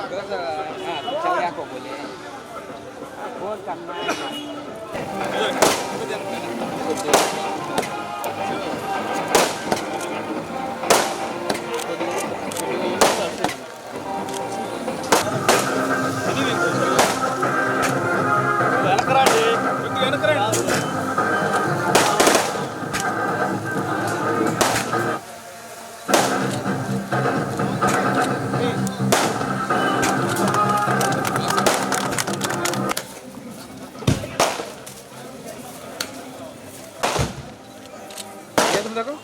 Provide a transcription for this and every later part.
चल गया को बोले बहुत करना देखो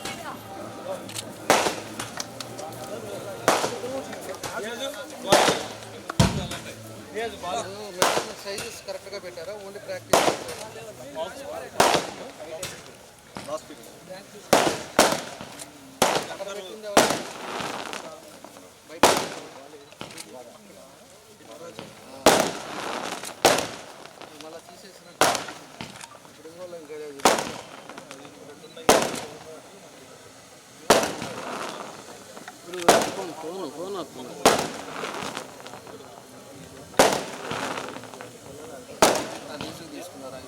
సైజెస్ కరెక్ట్గా పెట్టారా ఓన్లీ ప్రాక్టీస్ మళ్ళీ తీసేసినట్టు ఇప్పుడు వాళ్ళు ఇంకా ఫోన్ వస్తుంది తీసుకున్నారా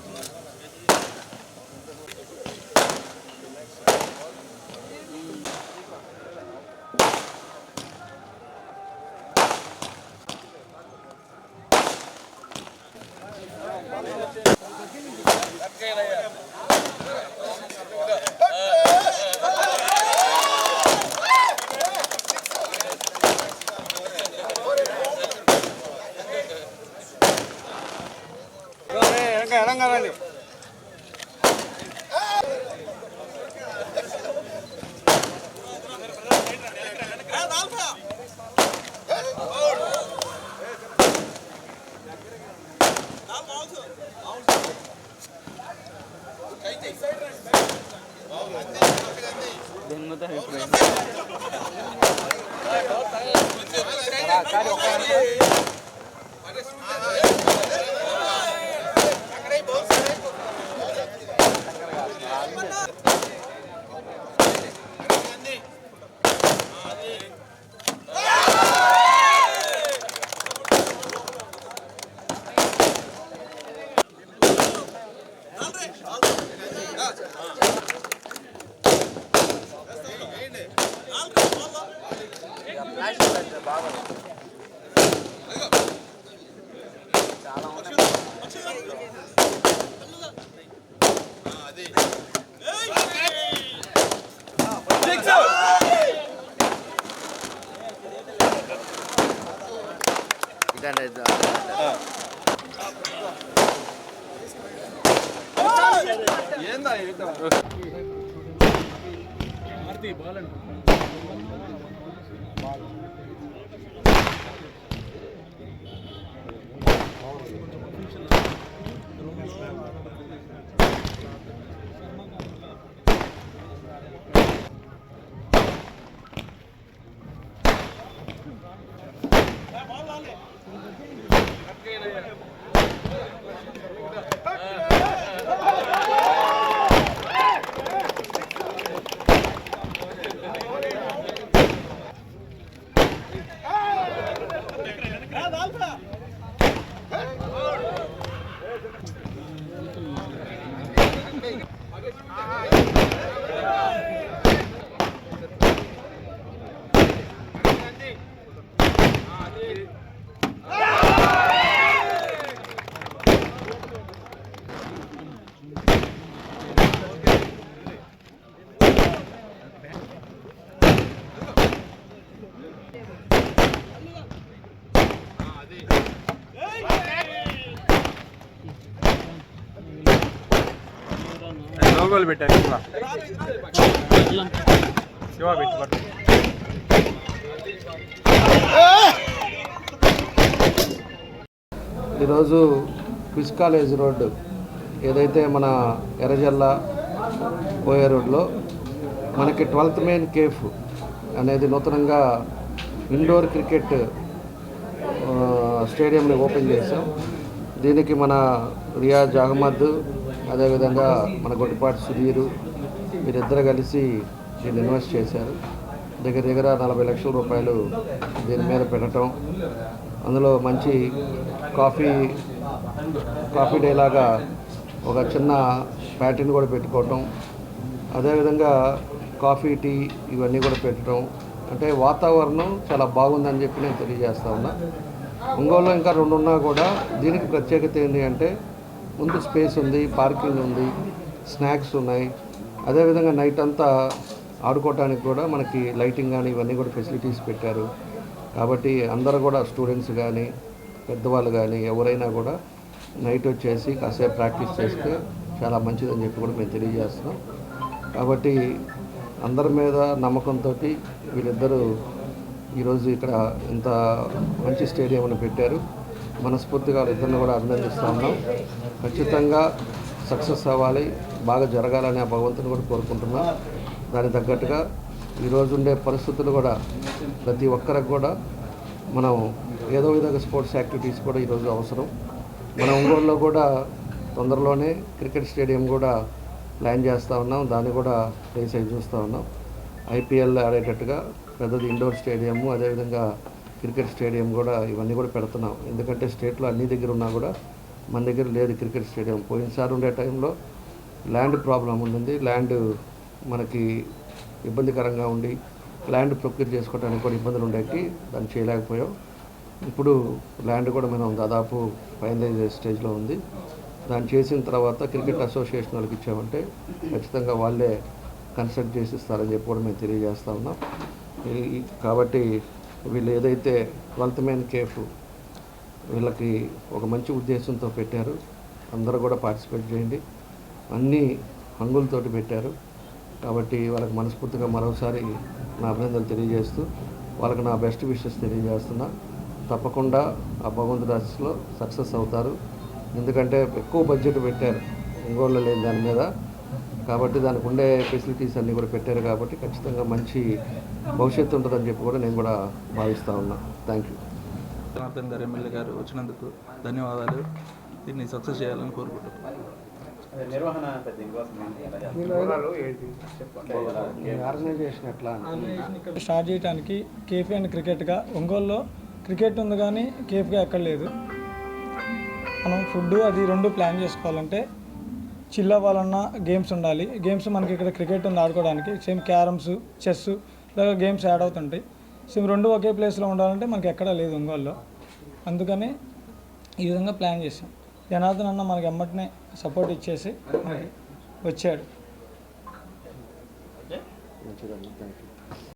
ఎడంగారండి లోగోలు పెట్టారు శివ పెట్టి ఈరోజు క్విజ్ కాలేజ్ రోడ్డు ఏదైతే మన ఎర్రజల్ల పోయే రోడ్లో మనకి 12th మెయిన్ కేఫ్ అనేది నూతనంగా ఇండోర్ క్రికెట్ స్టేడియంని ఓపెన్ చేశాం. దీనికి మన రియాజ్ అహ్మద్ అదేవిధంగా మన గొడ్డిపాటి సుధీరు వీరిద్దరు కలిసి దీన్ని ఇన్వెస్ట్ చేశారు. దగ్గర దగ్గర 40 లక్షల రూపాయలు దీని మీద పెట్టడం, అందులో మంచి కాఫీ డే లాగా ఒక చిన్న ప్యాటర్న్ కూడా పెట్టుకోవటం, అదేవిధంగా కాఫీ టీ ఇవన్నీ కూడా పెట్టడం, అంటే వాతావరణం చాలా బాగుందని చెప్పి నేను తెలియజేస్తా ఉన్నా. ఒంగోలులో ఇంకా 2 ఉన్నా కూడా దీనికి ప్రత్యేకత ఏంటి అంటే ముందు స్పేస్ ఉంది, పార్కింగ్ ఉంది, స్నాక్స్ ఉన్నాయి, అదేవిధంగా నైట్ అంతా ఆడుకోవడానికి కూడా మనకి లైటింగ్ కానీ ఇవన్నీ కూడా ఫెసిలిటీస్ పెట్టారు. కాబట్టి అందరూ కూడా స్టూడెంట్స్ కానీ పెద్దవాళ్ళు కానీ ఎవరైనా కూడా నైట్ వచ్చేసి కాసేపు ప్రాక్టీస్ చేస్తే చాలా మంచిదని చెప్పి కూడా మేము తెలియజేస్తున్నాం. కాబట్టి అందరి మీద నమ్మకంతో వీళ్ళిద్దరూ ఈరోజు ఇక్కడ ఇంత మంచి స్టేడియంను పెట్టారు. మనస్ఫూర్తిగా వాళ్ళిద్దరిని కూడా అభినందిస్తూ ఉన్నాం. ఖచ్చితంగా సక్సెస్ అవ్వాలి, బాగా జరగాలని ఆ భగవంతుని కూడా కోరుకుంటున్నాం. దానికి తగ్గట్టుగా ఈరోజు ఉండే పరిస్థితులు కూడా ప్రతి ఒక్కరికి కూడా మనం ఏదో విధంగా స్పోర్ట్స్ యాక్టివిటీస్ కూడా ఈరోజు అవసరం. మన ఒంగోలులో కూడా తొందరలోనే క్రికెట్ స్టేడియం కూడా ప్లాన్ చేస్తూ ఉన్నాం. దాన్ని కూడా ప్లేస్ అయి చూస్తూ ఉన్నాం. ఐపీఎల్ ఆడేటట్టుగా పెద్దది ఇండోర్ స్టేడియము, అదేవిధంగా క్రికెట్ స్టేడియం కూడా ఇవన్నీ కూడా పెడుతున్నాం. ఎందుకంటే స్టేట్లో అన్ని దగ్గర ఉన్నా కూడా మన దగ్గర లేదు క్రికెట్ స్టేడియం. పోయినసారి ఉండే టైంలో ల్యాండ్ ప్రాబ్లం ఉండింది, ల్యాండ్ మనకి ఇబ్బందికరంగా ఉండి ల్యాండ్ ప్రొక్యూర్ చేసుకోవడానికి కూడా ఇబ్బందులు ఉండేకి దాన్ని చేయలేకపోయాం. ఇప్పుడు ల్యాండ్ కూడా మనం దాదాపు ఫైనలైజ్ స్టేజ్లో ఉంది. దాన్ని చేసిన తర్వాత క్రికెట్ అసోసియేషన్ వాళ్ళకి ఇచ్చామంటే ఖచ్చితంగా వాళ్ళే కన్స్ట్రక్ట్ చేసి ఇస్తారని చెప్పి కూడా మేము తెలియజేస్తూ ఉన్నాం. కాబట్టి వీళ్ళు ఏదైతే 12th మెయిన్ కేఫ్ వీళ్ళకి ఒక మంచి ఉద్దేశంతో పెట్టారు. అందరూ కూడా పార్టిసిపేట్ చేయండి. అన్నీ హంగులతోటి పెట్టారు. కాబట్టి వాళ్ళకి మనస్ఫూర్తిగా మరోసారి నా అభినందనలు తెలియజేస్తూ వాళ్ళకి నా బెస్ట్ విషెస్ తెలియజేస్తున్నా. తప్పకుండా ఆ భగవంతుడి ఆశీస్సులో సక్సెస్ అవుతారు. ఎందుకంటే ఎక్కువ బడ్జెట్ పెట్టారు ఒంగోలులో లేని దాని మీద. కాబట్టి దానికి ఉండే ఫెసిలిటీస్ అన్నీ కూడా పెట్టారు. కాబట్టి ఖచ్చితంగా మంచి భవిష్యత్తు ఉంటుందని చెప్పి కూడా నేను కూడా భావిస్తూ ఉన్నా. Thank you. జనార్దన్ గారు ఎమ్మెల్యే గారు వచ్చినందుకు ధన్యవాదాలు. దీన్ని సక్సెస్ చేయాలని కోరుకుంటున్నాను. ఆర్గనైజేషన్ ఎట్లా స్టార్ట్ చేయడానికి కేఫీ అండ్ క్రికెట్గా ఒంగోలులో క్రికెట్ ఉంది కానీ కేఫ్గా ఎక్కడ లేదు. మనం ఫుడ్ అది 2 ప్లాన్ చేసుకోవాలంటే చిల్ అవ్వాలన్నా గేమ్స్ ఉండాలి. గేమ్స్ మనకి ఇక్కడ క్రికెట్ ఉంది ఆడుకోవడానికి, సేమ్ క్యారమ్స్, చెస్ ఇలాగ గేమ్స్ యాడ్ అవుతుంటాయి. సేమ్ 2 ఒకే ప్లేస్లో ఉండాలంటే మనకి ఎక్కడా లేదు ఒంగోలులో. అందుకని ఈ విధంగా ప్లాన్ చేసాం. జనార్దన్ అన్న మనకి ఎమ్మటనే సపోర్ట్ ఇచ్చేసి మనకి వచ్చాడు. మంచిదమ్మా, థ్యాంక్ యూ.